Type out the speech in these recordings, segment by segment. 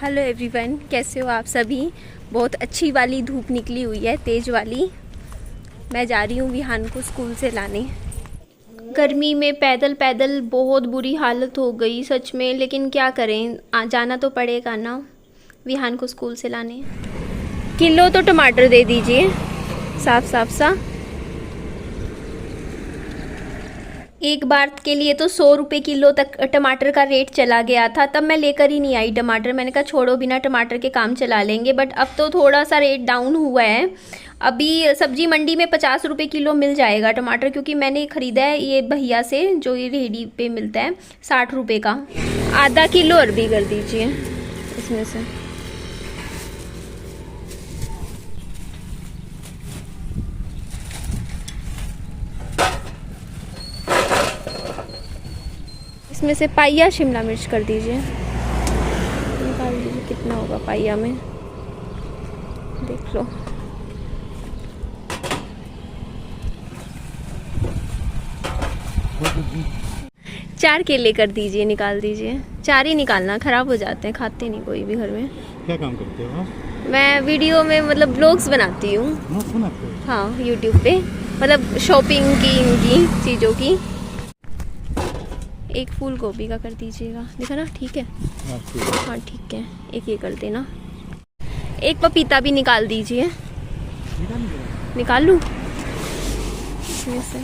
Hello everyone, कैसे हो आप सभी। बहुत अच्छी वाली धूप निकली हुई है, तेज़ वाली। मैं जा रही हूँ विहान को स्कूल से लाने। गर्मी में पैदल पैदल बहुत बुरी हालत हो गई सच में, लेकिन क्या करें, जाना तो पड़ेगा ना विहान को स्कूल से लाने। किलो तो टमाटर दे दीजिए, साफ साफ सा। एक बार के लिए तो 100 रुपये किलो तक टमाटर का रेट चला गया था, तब मैं लेकर ही नहीं आई टमाटर। मैंने कहा छोड़ो, बिना टमाटर के काम चला लेंगे। बट अब तो थोड़ा सा रेट डाउन हुआ है। अभी सब्जी मंडी में 50 रुपये किलो मिल जाएगा टमाटर, क्योंकि मैंने ख़रीदा है ये भैया से, जो ये रेहड़ी पे मिलता है 60 रुपये का। आधा किलो अरबी कर दीजिए इसमें से। इसमें से पाइया शिमला मिर्च कर दीजिए। निकाल दीजिए कितना होगा पाइया में, देख लो। चार केले कर दीजिए, निकाल दीजिए। 4 ही निकालना, ख़राब हो जाते हैं, खाते नहीं कोई भी घर में। क्या काम करते हो? मैं वीडियो में मतलब ब्लॉग्स बनाती हूँ। हाँ, यूट्यूब पे, मतलब शॉपिंग की, इनकी चीज़ों की। एक फूल गोभी का कर दीजिएगा, देखा ना, ठीक है। हाँ ठीक है, एक ये कर देना। एक पपीता भी निकाल दीजिए। निकाल लूँ इसमें से,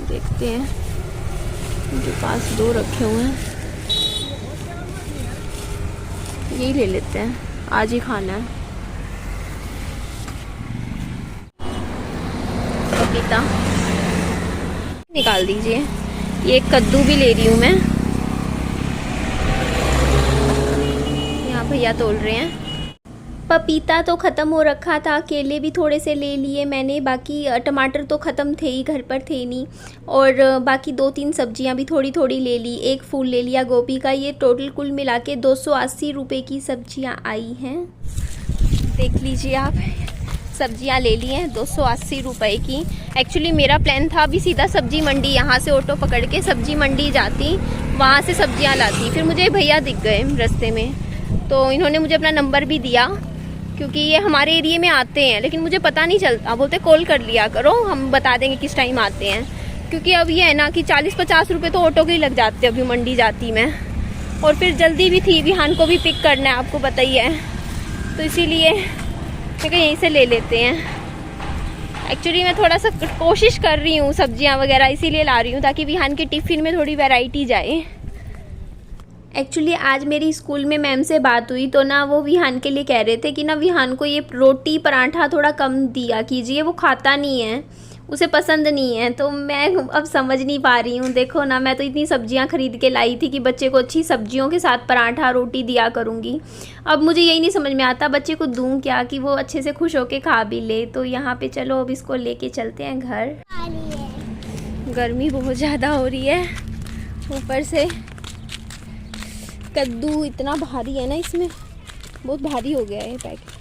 देखते हैं। मुझे पास 2 रखे हुए हैं, यही ले लेते हैं, आज ही खाना है। पपीता निकाल दीजिए। ये कद्दू भी ले रही हूँ मैं, यहाँ भैया तोल रहे हैं। पपीता तो ख़त्म हो रखा था, केले भी थोड़े से ले लिए मैंने, बाकी टमाटर तो ख़त्म थे ही, घर पर थे नहीं। और बाकी 2-3 सब्जियां भी थोड़ी थोड़ी ले ली। एक फूल ले लिया गोभी का। ये टोटल कुल मिला के 280 रुपये की सब्जियां आई हैं, देख लीजिए आप। सब्जियां ले ली हैं 280 रुपये की। एक्चुअली मेरा प्लान था अभी सीधा सब्जी मंडी, यहाँ से ऑटो पकड़ के सब्जी मंडी जाती, वहाँ से सब्जियां लाती। फिर मुझे भैया दिख गए रास्ते में, तो इन्होंने मुझे अपना नंबर भी दिया, क्योंकि ये हमारे एरिया में आते हैं, लेकिन मुझे पता नहीं चलता। बोलते कॉल कर लिया करो, हम बता देंगे किस टाइम आते हैं। क्योंकि अब ये है ना कि 40-50 रुपये तो ऑटो के ही लग जाते हैं अभी मंडी जाती मैं। और फिर जल्दी भी थी, विहान को भी पिक करना है, आपको पता ही है, तो इसीलिए मैं यहीं से ले लेते हैं। एक्चुअली मैं थोड़ा सा कोशिश कर रही हूँ सब्जियाँ वगैरह इसीलिए ला रही हूँ, ताकि विहान के टिफ़िन में थोड़ी वैरायटी जाए। एक्चुअली आज मेरी स्कूल में मैम से बात हुई, तो ना वो विहान के लिए कह रहे थे कि ना विहान को ये रोटी पराठा थोड़ा कम दिया कीजिए, वो खाता नहीं है, उसे पसंद नहीं है। तो मैं अब समझ नहीं पा रही हूँ। देखो ना, मैं तो इतनी सब्जियां खरीद के लाई थी कि बच्चे को अच्छी सब्जियों के साथ पराठा रोटी दिया करूँगी। अब मुझे यही नहीं समझ में आता बच्चे को दूँ क्या कि वो अच्छे से खुश होके खा भी ले। तो यहाँ पे चलो अब इसको लेके चलते हैं घर। गर्मी बहुत ज़्यादा हो रही है, ऊपर से कद्दू इतना भारी है ना, इसमें बहुत भारी हो गया है पैकेट।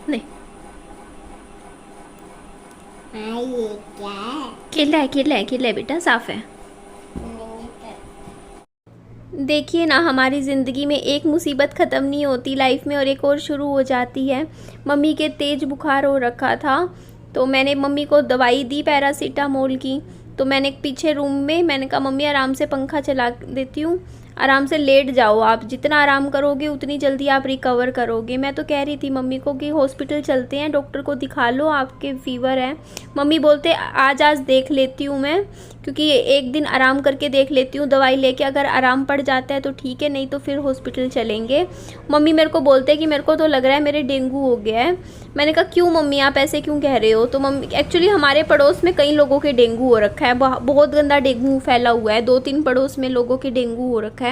नहीं, ये क्या है? केला है, केला है, केला है बेटा, साफ है। देखिए ना, हमारी ज़िंदगी में एक मुसीबत ख़त्म नहीं होती लाइफ में, और एक और शुरू हो जाती है। मम्मी के तेज़ बुखार हो रखा था, तो मैंने मम्मी को दवाई दी पैरासीटामोल की। तो मैंने पीछे रूम में, मैंने कहा मम्मी आराम से पंखा चला देती हूँ, आराम से लेट जाओ आप, जितना आराम करोगे उतनी जल्दी आप रिकवर करोगे। मैं तो कह रही थी मम्मी को कि हॉस्पिटल चलते हैं, डॉक्टर को दिखा लो, आपके फीवर है। मम्मी बोलते आज देख लेती हूँ मैं, क्योंकि एक दिन आराम करके देख लेती हूँ दवाई लेके, अगर आराम पड़ जाता है तो ठीक है, नहीं तो फिर हॉस्पिटल चलेंगे। मम्मी मेरे को बोलते कि मेरे को तो लग रहा है मेरे डेंगू हो गया है। मैंने कहा क्यों मम्मी, आप ऐसे क्यों कह रहे हो? तो मम्मी, एक्चुअली हमारे पड़ोस में कई लोगों के डेंगू हो रखा है, बहुत गंदा डेंगू फैला हुआ है, 2-3 पड़ोस में लोगों के डेंगू हो रखा है।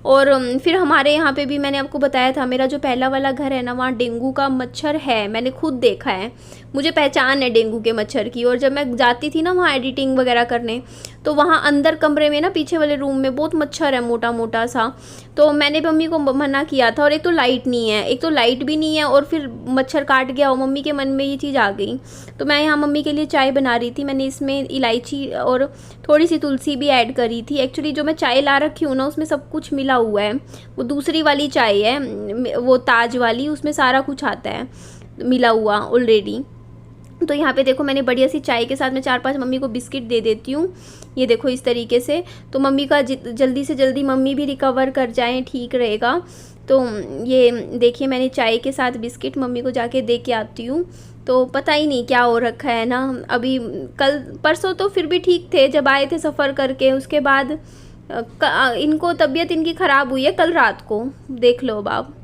और फिर हमारे यहाँ पे भी मैंने आपको बताया था, मेरा जो पहला वाला घर है ना, वहाँ डेंगू का मच्छर है, मैंने खुद देखा है, मुझे पहचान है डेंगू के मच्छर की। और जब मैं जाती थी ना वहाँ एडिटिंग वगैरह करने, तो वहाँ अंदर कमरे में ना पीछे वाले रूम में बहुत मच्छर है, मोटा मोटा सा। तो मैंने मम्मी को मना किया था, और एक तो लाइट नहीं है, एक तो लाइट भी नहीं है और फिर मच्छर काट गया, और मम्मी के मन में ये चीज़ आ गई। तो मैं यहाँ मम्मी के लिए चाय बना रही थी। मैंने इसमें इलायची और थोड़ी सी तुलसी भी ऐड करी थी। एक्चुअली जो मैं चाय ला रखी हूँ ना, उसमें सब कुछ मिला हुआ है। वो दूसरी वाली चाय है, वो ताज वाली, उसमें सारा कुछ आता है मिला हुआ ऑलरेडी। तो यहाँ पे देखो, मैंने बढ़िया सी चाय के साथ में 4-5 मम्मी को बिस्किट दे देती हूँ। ये देखो इस तरीके से, तो मम्मी का जल्दी से जल्दी मम्मी भी रिकवर कर जाएं, ठीक रहेगा। तो ये देखिए, मैंने चाय के साथ बिस्किट मम्मी को जाके दे के आती हूँ। तो पता ही नहीं क्या हो रखा है ना। अभी कल परसों तो फिर भी ठीक थे जब आए थे सफ़र करके, उसके बाद इनको तबीयत इनकी ख़राब हुई है कल रात को, देख लो अब आप।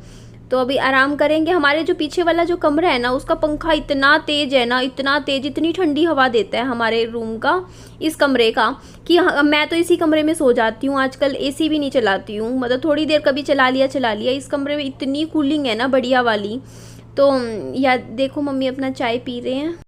तो अभी आराम करेंगे। हमारे जो पीछे वाला जो कमरा है ना, उसका पंखा इतना तेज़ है ना, इतना तेज़, इतनी ठंडी हवा देता है हमारे रूम का, इस कमरे का, कि मैं तो इसी कमरे में सो जाती हूँ आजकल। एसी भी नहीं चलाती हूँ, मतलब थोड़ी देर कभी चला लिया। इस कमरे में इतनी कूलिंग है ना, बढ़िया वाली। तो या देखो, मम्मी अपना चाय पी रहे हैं।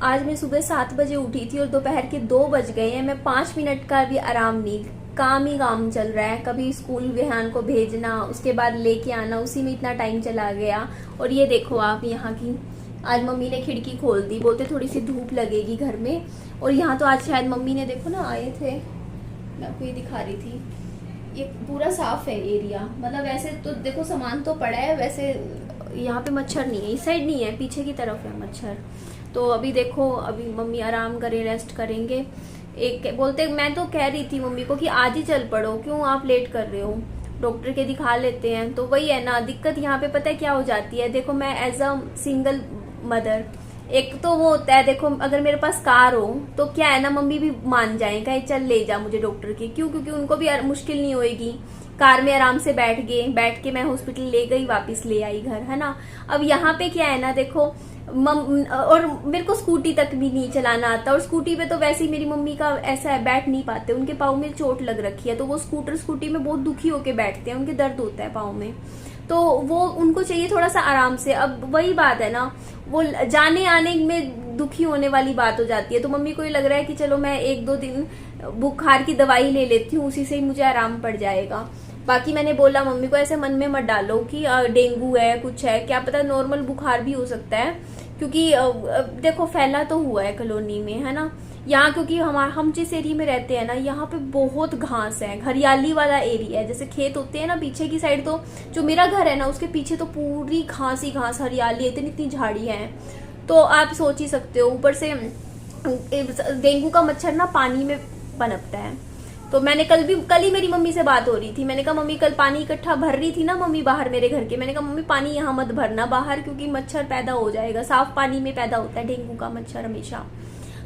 आज मैं सुबह 7 बजे उठी थी और दोपहर के 2 बज गए हैं। मैं 5 मिनट का भी आराम नहीं, काम ही काम चल रहा है। कभी स्कूल विहान को भेजना, उसके बाद लेके आना, उसी में इतना टाइम चला गया। और ये देखो आप, यहाँ की आज मम्मी ने खिड़की खोल दी, बोलते थोड़ी सी धूप लगेगी घर में। और यहाँ तो आज शायद मम्मी ने, देखो ना, आए थे, मैं आपको ये दिखा रही थी, ये पूरा साफ है एरिया। मतलब वैसे तो देखो सामान तो पड़ा है, वैसे यहाँ पे मच्छर नहीं है, इस साइड नहीं है, पीछे की तरफ है मच्छर। तो अभी देखो, अभी मम्मी आराम करें, रेस्ट करेंगे। एक बोलते, मैं तो कह रही थी मम्मी को कि आज ही चल पड़ो, क्यों आप लेट कर रहे हो, डॉक्टर के दिखा लेते हैं। तो वही है ना दिक्कत, यहाँ पे पता है क्या हो जाती है। देखो, मैं एज अ सिंगल मदर, एक तो वो होता है, देखो अगर मेरे पास कार हो तो क्या है ना, मम्मी भी मान जाए, कहे चल ले जा मुझे डॉक्टर के, क्यों, क्योंकि उनको भी मुश्किल नहीं होएगी। कार में आराम से बैठ के मैं हॉस्पिटल ले गई, वापस ले आई घर, है ना। अब यहाँ पे क्या है ना, देखो और मेरे को स्कूटी तक भी नहीं चलाना आता, और स्कूटी पे तो वैसे ही मेरी मम्मी का ऐसा है, बैठ नहीं पाते, उनके पाँव में चोट लग रखी है, तो वो स्कूटी में बहुत दुखी होके बैठते हैं, उनके दर्द होता है पाँव में, तो वो उनको चाहिए थोड़ा सा आराम से। अब वही बात है ना, वो जाने आने में दुखी होने वाली बात हो जाती है। तो मम्मी को ये लग रहा है कि चलो मैं 1-2 दिन बुखार की दवाई ले लेती हूँ, उसी से ही मुझे आराम पड़ जाएगा। बाकी मैंने बोला मम्मी को, ऐसे मन में मत डालो कि डेंगू है, कुछ है, क्या पता नॉर्मल बुखार भी हो सकता है, क्योंकि देखो फैला तो हुआ है कॉलोनी में, है ना। यहाँ क्योंकि हम जिस एरिया में रहते हैं ना, यहाँ पे बहुत घास है, हरियाली वाला एरिया है। जैसे खेत होते हैं ना पीछे की साइड, तो जो मेरा घर है ना, उसके पीछे तो पूरी घास ही घास, हरियाली, इतनी झाड़ी है। तो आप सोच ही सकते हो, ऊपर से डेंगू का मच्छर ना पानी में पनपता है। तो मैंने कल ही मेरी मम्मी से बात हो रही थी, मैंने कहा मम्मी कल पानी इकट्ठा भर रही थी ना मम्मी बाहर मेरे घर के, मैंने कहा मम्मी पानी यहाँ मत भरना बाहर, क्योंकि मच्छर पैदा हो जाएगा, साफ पानी में पैदा होता है डेंगू का मच्छर हमेशा।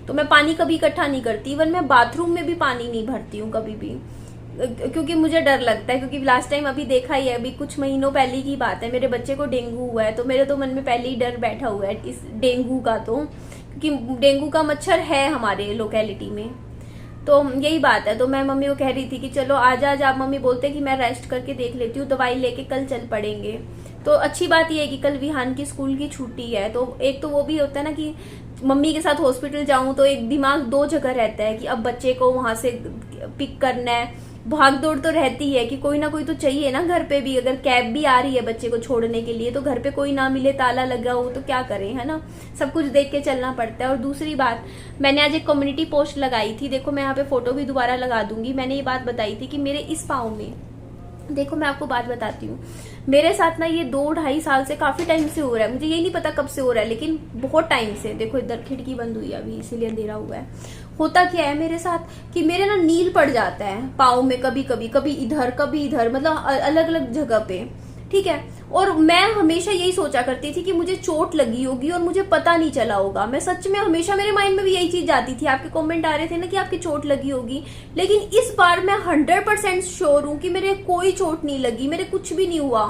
तो मैं पानी कभी इकट्ठा नहीं करती, इवन मैं बाथरूम में भी पानी नहीं भरती हूँ कभी भी, क्योंकि मुझे डर लगता है। क्योंकि लास्ट टाइम अभी देखा ही है, अभी कुछ महीनों पहले की बात है, मेरे बच्चे को डेंगू हुआ है, तो मेरे तो मन में पहले ही डर बैठा हुआ है इस डेंगू का, तो क्योंकि डेंगू का मच्छर है हमारे लोकेलिटी में। तो यही बात है। तो मैं मम्मी को कह रही थी कि चलो आज आप, मम्मी बोलते कि मैं रेस्ट करके देख लेती हूँ, दवाई लेके कल चल पड़ेंगे। तो अच्छी बात यह है कि कल विहान की स्कूल की छुट्टी है, तो एक तो वो भी होता है ना कि मम्मी के साथ हॉस्पिटल जाऊं तो एक दिमाग 2 जगह रहता है कि अब बच्चे को वहां से पिक करना है, भाग दौड़ तो रहती है कि कोई ना कोई तो चाहिए ना घर पे भी। अगर कैब भी आ रही है बच्चे को छोड़ने के लिए, तो घर पे कोई ना मिले, ताला लगा हो, तो क्या करें, है ना। सब कुछ देख के चलना पड़ता है। और दूसरी बात, मैंने आज एक कम्युनिटी पोस्ट लगाई थी, देखो मैं यहाँ पे फोटो भी दोबारा लगा दूंगी। मैंने ये बात बताई थी कि मेरे इस पाँव में, देखो मैं आपको बात बताती हूँ, मेरे साथ ना ये 2-2.5 साल से काफी टाइम से हो रहा है, मुझे ये नहीं पता कब से हो रहा है, लेकिन बहुत टाइम से। देखो इधर खिड़की बंद हुई है अभी, इसीलिए अंधेरा हुआ है। होता क्या है मेरे साथ कि मेरे ना नील पड़ जाता है पाँव में, कभी इधर, मतलब अलग अलग जगह पे, ठीक है। और मैं हमेशा यही सोचा करती थी कि मुझे चोट लगी होगी और मुझे पता नहीं चला होगा। मैं सच में हमेशा मेरे माइंड में भी यही चीज जाती थी। आपके कमेंट आ रहे थे ना कि आपकी चोट लगी होगी, लेकिन इस बार मैं 100% श्योर हूं कि मेरे कोई चोट नहीं लगी, मेरे कुछ भी नहीं हुआ,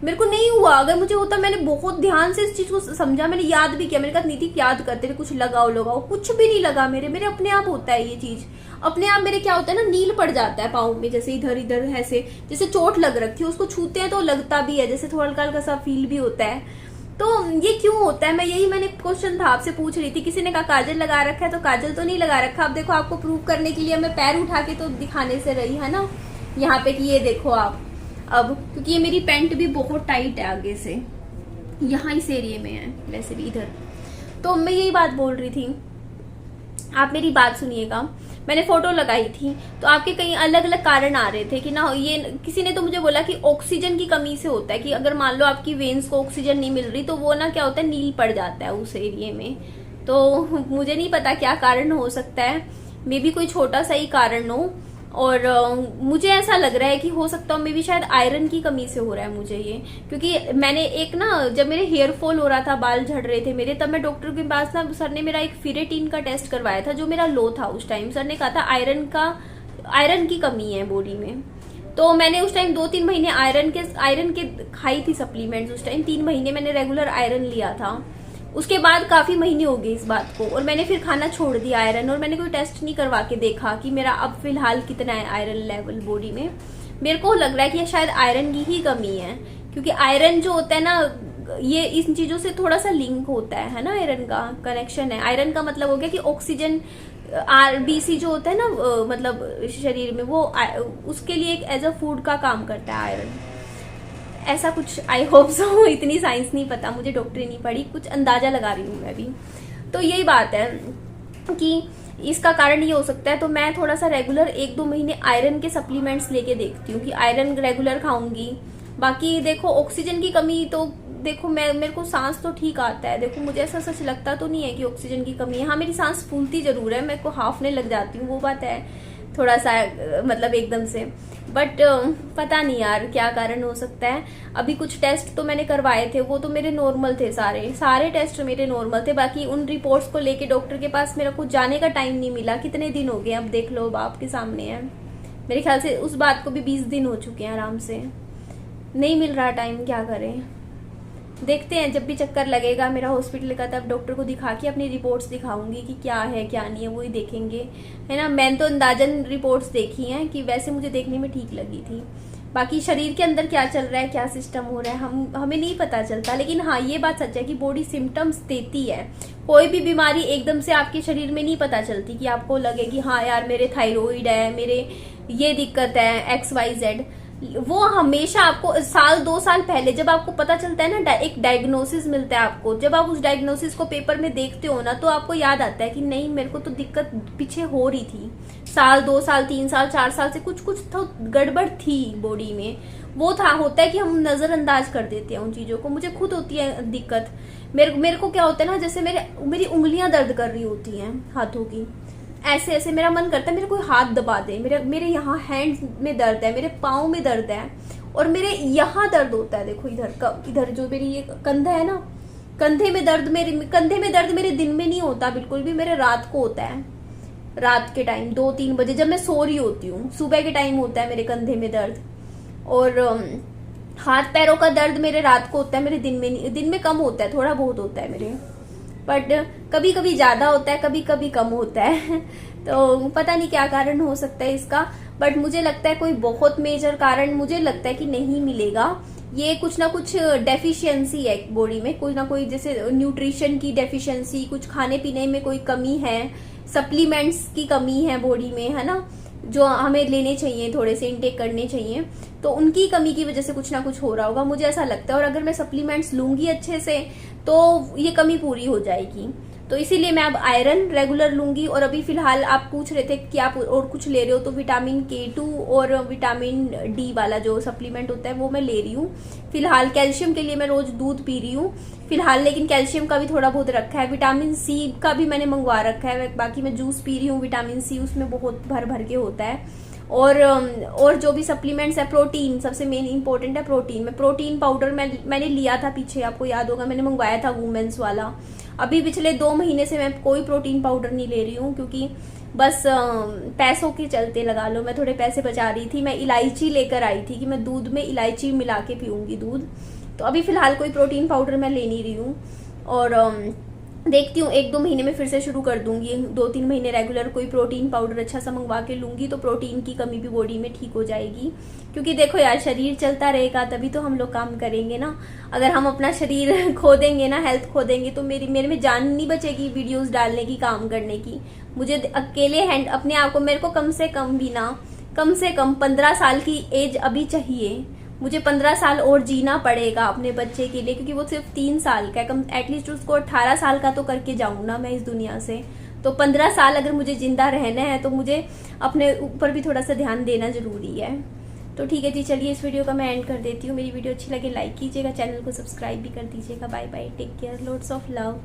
मेरे को नहीं हुआ। अगर मुझे होता, मैंने बहुत ध्यान से इस चीज को समझा, मैंने याद भी किया, मैंने कहा नीति याद करते हुए कुछ लगाओ, कुछ भी नहीं लगा मेरे अपने आप होता है ये चीज, अपने आप मेरे क्या होता है ना, नील पड़ जाता है पाँव में, जैसे इधर ऐसे, जैसे चोट लग रखी है, उसको छूते हैं तो लगता भी है, जैसे थोड़ा हल्का सा फील भी होता है। तो ये क्यों होता है, मैंने क्वेश्चन था आपसे पूछ रही थी। किसी ने कहा काजल लगा रखा है, तो काजल तो नहीं लगा रखा। अब देखो, आपको प्रूव करने के लिए मैं पैर उठा के तो दिखाने से रही है ना यहाँ पे कि ये देखो आप। अब क्योंकि ये मेरी पैंट भी बहुत टाइट है आगे से, यहाँ इस एरिया में है, वैसे भी इधर। तो मैं यही बात बोल रही थी, आप मेरी बात सुनिएगा। मैंने फोटो लगाई थी तो आपके कई अलग अलग कारण आ रहे थे कि ना, ये किसी ने तो मुझे बोला कि ऑक्सीजन की कमी से होता है, कि अगर मान लो आपकी वेन्स को ऑक्सीजन नहीं मिल रही तो वो ना क्या होता है, नील पड़ जाता है उस एरिया में। तो मुझे नहीं पता क्या कारण हो सकता है, मे बी कोई छोटा सा ही कारण हो। और मुझे ऐसा लग रहा है कि हो सकता है मे बी शायद आयरन की कमी से हो रहा है मुझे ये। क्योंकि मैंने एक ना, जब मेरे हेयर फॉल हो रहा था, बाल झड़ रहे थे मेरे, तब मैं डॉक्टर के पास ना, सर ने मेरा एक फेरेटिन का टेस्ट करवाया था जो मेरा लो था उस टाइम। सर ने कहा था आयरन की कमी है बॉडी में। तो मैंने उस टाइम 2-3 महीने आयरन के खाई थी सप्लीमेंट्स। उस टाइम 3 महीने मैंने रेगुलर आयरन लिया था। उसके बाद काफी महीने हो गए इस बात को, और मैंने फिर खाना छोड़ दिया आयरन। और मैंने कोई टेस्ट नहीं करवा के देखा कि मेरा अब फिलहाल कितना है आयरन लेवल बॉडी में। मेरे को लग रहा है कि शायद आयरन की ही कमी है, क्योंकि आयरन जो होता है ना, ये इन चीजों से थोड़ा सा लिंक होता है ना, आयरन का कनेक्शन है। आयरन का मतलब हो गया कि ऑक्सीजन, आरबीसी जो होता है ना, मतलब शरीर में, वो उसके लिए एक एज अ फूड का काम करता है आयरन, ऐसा कुछ। I hope so. इतनी साइंस नहीं पता मुझे, डॉक्टरी नहीं पढ़ी, कुछ अंदाजा लगा रही हूँ मैं भी। तो यही बात है कि इसका कारण ये हो सकता है। तो मैं थोड़ा सा रेगुलर 1-2 महीने आयरन के सप्लीमेंट्स लेके देखती हूँ कि आयरन रेगुलर खाऊंगी। बाकी देखो, ऑक्सीजन की कमी तो देखो, मेरे को सांस तो ठीक आता है। देखो, मुझे ऐसा सच लगता तो नहीं है कि ऑक्सीजन की कमी है। हाँ, मेरी सांस फूलती जरूर है, मेरे को हाफने लग जाती हूँ, वो बात है थोड़ा सा, मतलब एकदम से। बट पता नहीं यार क्या कारण हो सकता है। अभी कुछ टेस्ट तो मैंने करवाए थे, वो तो मेरे नॉर्मल थे, सारे टेस्ट मेरे नॉर्मल थे। बाकी उन रिपोर्ट्स को लेके डॉक्टर के पास मेरे को जाने का टाइम नहीं मिला। कितने दिन हो गए, अब देख लो, अब आपके सामने है। मेरे ख्याल से उस बात को भी 20 दिन हो चुके हैं आराम से, नहीं मिल रहा टाइम, क्या करें। देखते हैं, जब भी चक्कर लगेगा मेरा हॉस्पिटल का, तब डॉक्टर को दिखा के अपनी रिपोर्ट्स दिखाऊंगी कि क्या है क्या नहीं है, वही देखेंगे, है ना। मैंने तो अंदाजन रिपोर्ट्स देखी हैं कि वैसे मुझे देखने में ठीक लगी थी। बाकी शरीर के अंदर क्या चल रहा है, क्या सिस्टम हो रहा है, हमें नहीं पता चलता। लेकिन हाँ, ये बात सच है कि बॉडी सिम्टम्स देती है। कोई भी बीमारी एकदम से आपके शरीर में नहीं पता चलती कि आपको लगे कि हाँ यार मेरे थायराइड है, मेरे ये दिक्कत है, XYZ। वो हमेशा आपको 1-2 साल पहले जब आपको पता चलता है ना, एक डायग्नोसिस मिलता है आपको, जब आप उस डायग्नोसिस को पेपर में देखते हो ना, तो आपको याद आता है कि नहीं, मेरे को तो दिक्कत पीछे हो रही थी, 2 साल 3 साल 4 साल से कुछ तो गड़बड़ थी बॉडी में। वो होता है कि हम नजरअंदाज कर देते हैं उन चीजों को। मुझे खुद होती है दिक्कत। मेरे को क्या होता है ना, जैसे मेरी उंगलियां दर्द कर रही होती हैं हाथों की, ऐसे ऐसे मेरा मन करता है मेरे कोई हाथ दबा दे। मेरे यहाँ हैंड में दर्द है, मेरे पाँव में दर्द है, और मेरे यहाँ दर्द होता है। देखो इधर जो मेरी ये कंधा है ना, कंधे में दर्द मेरे दिन में नहीं होता बिल्कुल भी, मेरे रात को होता है। रात के टाइम 2-3 बजे जब मैं सो रही होती हूँ, सुबह के टाइम होता है मेरे कंधे में दर्द। और हाथ पैरों का दर्द मेरे रात को होता है, मेरे दिन में कम होता है, थोड़ा बहुत होता है मेरे, बट कभी कभी ज्यादा होता है, कभी कभी कम होता है। तो पता नहीं क्या कारण हो सकता है इसका, बट मुझे लगता है कोई बहुत मेजर कारण मुझे लगता है कि नहीं मिलेगा। ये कुछ ना कुछ डेफिशिएंसी है बॉडी में, कोई ना कोई, जैसे न्यूट्रिशन की डेफिशिएंसी, कुछ खाने पीने में कोई कमी है, सप्लीमेंट्स की कमी है बॉडी में, है ना, जो हमें लेने चाहिए, थोड़े से इनटेक करने चाहिए। तो उनकी कमी की वजह से कुछ ना कुछ हो रहा होगा, मुझे ऐसा लगता है। और अगर मैं सप्लीमेंट्स लूंगी अच्छे से तो ये कमी पूरी हो जाएगी। तो इसीलिए मैं अब आयरन रेगुलर लूंगी। और अभी फिलहाल आप पूछ रहे थे कि आप और कुछ ले रहे हो, तो विटामिन K2 और विटामिन D वाला जो सप्लीमेंट होता है वो मैं ले रही हूँ फिलहाल। कैल्शियम के लिए मैं रोज दूध पी रही हूँ फिलहाल, लेकिन कैल्शियम का भी थोड़ा बहुत रखा है। विटामिन C का भी मैंने मंगवा रखा है। बाकी मैं जूस पी रही हूँ विटामिन C, उसमें बहुत भर के होता है। और जो भी सप्लीमेंट्स है, प्रोटीन सबसे मेन इंपॉर्टेंट है। प्रोटीन में प्रोटीन पाउडर मैंने लिया था पीछे, आपको याद होगा, मैंने मंगवाया था वुमेन्स वाला। अभी पिछले 2 महीने से मैं कोई प्रोटीन पाउडर नहीं ले रही हूँ, क्योंकि बस पैसों के चलते लगा लो, मैं थोड़े पैसे बचा रही थी। मैं इलायची लेकर आई थी कि मैं दूध में इलायची मिला के पीऊंगी दूध। तो अभी फिलहाल कोई प्रोटीन पाउडर मैं ले नहीं रही हूँ। और देखती हूँ 1-2 महीने में फिर से शुरू कर दूंगी, 2-3 महीने रेगुलर कोई प्रोटीन पाउडर अच्छा सा मंगवा के लूँगी, तो प्रोटीन की कमी भी बॉडी में ठीक हो जाएगी। क्योंकि देखो यार, शरीर चलता रहेगा तभी तो हम लोग काम करेंगे ना। अगर हम अपना शरीर खो देंगे ना, हेल्थ खो देंगे, तो मेरे में जान नहीं बचेगी वीडियोस डालने की, काम करने की। मुझे अकेले अपने आप को, मेरे को कम से कम भी ना, कम से कम 15 साल की एज अभी चाहिए। मुझे 15 साल और जीना पड़ेगा अपने बच्चे के लिए, क्योंकि वो सिर्फ 3 साल का है। कम एटलीस्ट उसको 18 साल का तो करके जाऊं ना मैं इस दुनिया से। तो 15 साल अगर मुझे जिंदा रहना है तो मुझे अपने ऊपर भी थोड़ा सा ध्यान देना जरूरी है। तो ठीक है जी, चलिए इस वीडियो का मैं एंड कर देती हूँ। मेरी वीडियो अच्छी लगे लाइक कीजिएगा, चैनल को सब्सक्राइब भी कर दीजिएगा। Bye bye, take care, loads of love.